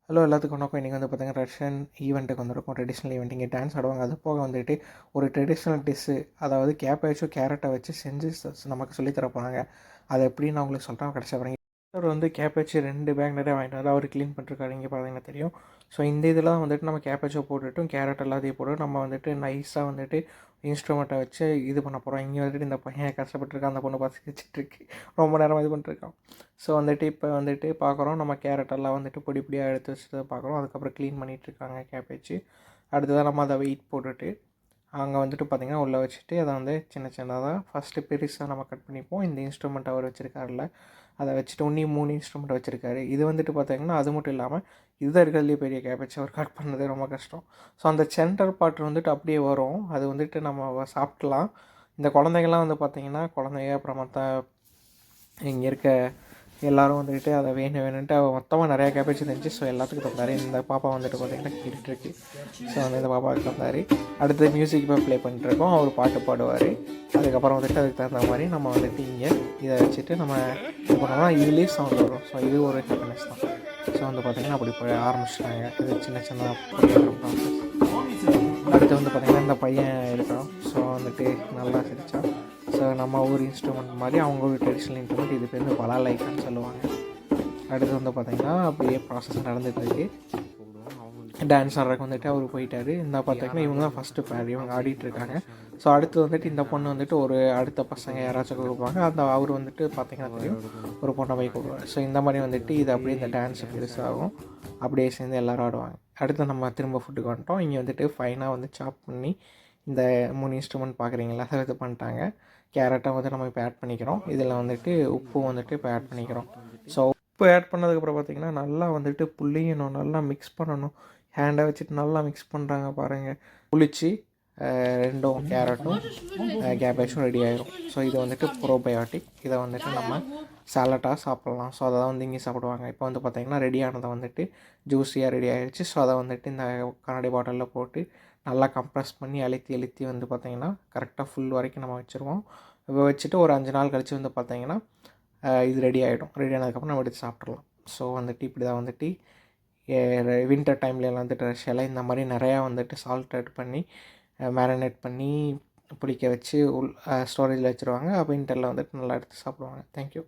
Hello எல்லாத்துக்கும் வணக்கம். இன்றைக்கி வந்து பார்த்திங்கன்னா ரஷ்யன் ஈவெண்ட்டுக்கு வந்திருக்கும். ட்ரெடிஷ்னல் ஈவெண்ட் இங்கே டான்ஸ் ஆடுவாங்க. அது போக வந்துட்டு ஒரு ட்ரெடிஷ்னல் டிஷ்ஷு, அதாவது கேப்பேச்சும் கேரட்டை வச்சு செஞ்சு நமக்கு சொல்லித்தர போகிறாங்க. அதை எப்படின்னு நான் உங்களுக்கு சொல்கிறேன், கடைசி வரைக்கும். அவர் வந்து கேப்பேச்சு 2 பேக் நிறைய வாங்கிட்டு வந்து அவர் க்ளீன் பண்ணிருக்காரு. இங்கே பார்த்தீங்கன்னா தெரியும். ஸோ இந்த இதெல்லாம் வந்துட்டு நம்ம கேப்பேச்சோ போட்டுட்டும் கேரட் எல்லாத்தையும் போட்டு நம்ம வந்துட்டு நைஸாக வந்துட்டு இன்ஸ்ட்ருமெண்ட்டை வச்சு இது பண்ண போகிறோம். இங்கே வந்துட்டு இந்த பையன் கஷ்டப்பட்டுருக்கான், அந்த பொண்ணு பார்த்து சிரிச்சிட்ருக்கு, ரொம்ப நேரமாக இது பண்ணிட்டுருக்கான். ஸோ வந்துட்டு இப்போ வந்துட்டு பார்க்குறோம், நம்ம கேரட்டெல்லாம் வந்துட்டு பொடி பொடியாக எடுத்து வச்சுட்டு பார்க்குறோம். அதுக்கப்புறம் க்ளீன் பண்ணிகிட்ருக்காங்க கேப்பேச்சு. அடுத்ததாக நம்ம அதை வெயிட் போட்டுட்டு அங்கே வந்துட்டு பார்த்திங்கன்னா உள்ளே வச்சுட்டு அதை வந்து சின்ன சின்னதாக ஃபஸ்ட்டு பெருசாக நம்ம கட் பண்ணிப்போம். இந்த இன்ஸ்ட்ருமெண்ட் அவர் வச்சுருக்காருல, அதை வச்சுட்டு இன்னும் 3 இன்ஸ்ட்ருமெண்ட் வச்சுருக்காரு. இது வந்துட்டு பார்த்திங்கன்னா அது மட்டும் இல்லாமல் இதுதான் இருக்கிறதுலே பெரிய கேபேஜ். அவர் கட் பண்ணது ரொம்ப கஷ்டம். ஸோ அந்த சென்டர் பார்ட் வந்துட்டு அப்படியே வரும். அது வந்துட்டு நம்ம சாப்பிட்லாம். இந்த குழந்தைங்கள்லாம் வந்து பார்த்திங்கன்னா குழந்தைங்க அப்புறம் மற்ற இங்கே இருக்க எல்லோரும் வந்துட்டு அதை வேணுன்ட்டு மொத்தமாக நிறையா கேபேஜ் இருந்துச்சு. ஸோ எல்லாத்துக்கும் தந்தார். இந்த பாப்பா வந்துட்டு பார்த்திங்கன்னா கேட்டுருக்கு. ஸோ வந்து இந்த பாப்பாவுக்கு தந்தார். அடுத்து மியூசிக் இப்போ ப்ளே பண்ணிட்டுருக்கோம். அவர் பாட்டு பாடுவார். அதுக்கப்புறம் வந்துட்டு அதுக்கு தகுந்த மாதிரி நம்ம வந்துட்டு இங்கே இதை வச்சுட்டு நம்ம இது பண்ணோம்னா இதுலேயே சவுண்ட் வரும். ஸோ இது ஒரு ஹாப்பினஸ் தான். ஸோ வந்து பார்த்திங்கன்னா அப்படி போய் ஆரம்பிச்சிட்டாங்க. இது சின்ன சின்ன ப்ராசஸ். அடுத்து வந்து பார்த்திங்கன்னா இந்த பையன் இருக்கான். ஸோ வந்துட்டு நல்லா சிரித்தான். ஸோ நம்ம ஊர் இன்ஸ்ட்ருமெண்ட் மாதிரி அவங்க ஒரு ட்ரெடிஷ்னல் இன்ஸ்ட்ருமெண்ட், இது பேர் வந்து பலாலைக்கான்னு சொல்லுவாங்க. அடுத்து வந்து பார்த்திங்கன்னா அப்படியே ப்ராசஸ் நடந்துகிட்ருக்கு. டான்ஸ் ஆடுறதுக்கு வந்துட்டு அவர் போயிட்டார். இந்த பார்த்திங்கன்னா இவங்க தான் ஃபஸ்ட்டு பேர், இவங்க ஆடிட்டுருக்காங்க. ஸோ அடுத்து வந்துட்டு இந்த பொண்ணு வந்துட்டு ஒரு அடுத்த பசங்க யாராச்சும் கொடுப்பாங்க. அந்த அவர் வந்துட்டு பார்த்திங்கன்னா தெரியும், ஒரு பொண்ணை போய் கொடுப்பாங்க. ஸோ இந்த மாதிரி வந்துட்டு இது அப்படியே இந்த டான்ஸ் பெருசாகும். அப்படியே சேர்ந்து எல்லோரும் ஆடுவாங்க. அடுத்து நம்ம திரும்ப ஃபுட்டுக்கு வந்துட்டோம். இங்கே வந்துட்டு ஃபைனாக வந்து சாப் பண்ணி இந்த 3 இன்ஸ்ட்ருமெண்ட் பார்க்குறீங்களா, அதை இது பண்ணிட்டாங்க. கேரட்டை வந்து நம்ம இப்போ ஆட் பண்ணிக்கிறோம். இதில் வந்துட்டு உப்பு வந்துட்டு இப்போ ஆட் பண்ணிக்கிறோம். ஸோ உப்பு ஆட் பண்ணதுக்கப்புறம் பார்த்திங்கன்னா நல்லா வந்துட்டு புளியணும், நல்லா மிக்ஸ் பண்ணணும். ஹேண்டை வச்சுட்டு நல்லா மிக்ஸ் பண்ணுறாங்க பாருங்கள். புளிச்சு ரெண்டும் கேரட்டும் கேபேஜும் ரெடி ஆகிடும். ஸோ இது வந்துட்டு ப்ரோபயோட்டிக். இதை வந்துட்டு நம்ம சாலட்டாக சாப்பிட்லாம். ஸோ அதை தான் வந்து இங்கே சாப்பிடுவாங்க. இப்போ வந்து பார்த்திங்கன்னா ரெடியானதை வந்துட்டு ஜூஸியாக ரெடி ஆகிடுச்சு. ஸோ அதை வந்துட்டு இந்த கண்ணாடி பாட்டிலில் போட்டு நல்லா கம்ப்ரெஸ் பண்ணி அழுத்தி வந்து பார்த்திங்கன்னா கரெக்டாக ஃபுல் வரைக்கும் நம்ம வச்சுருவோம். இப்போ வச்சுட்டு ஒரு 5 நாள் கழித்து வந்து பார்த்திங்கன்னா இது ரெடி ஆகிடும். ரெடி ஆனதுக்கப்புறம் நம்ம எடுத்து சாப்பிட்றலாம். ஸோ வந்துட்டு இப்படி தான் வந்துட்டு வின்டர் டைம்லலாம் வந்துட்டு ரஷ்யாவில் இந்த மாதிரி நிறையா வந்துட்டு சால்ட் ஆட் பண்ணி மேரினேட் பண்ணி பிடிக்க வச்சு ஸ்டோரேஜில் வச்சுருவாங்க. அப்போ வின்டரில் வந்துட்டு நல்லா எடுத்து சாப்பிடுவாங்க. தேங்க்யூ.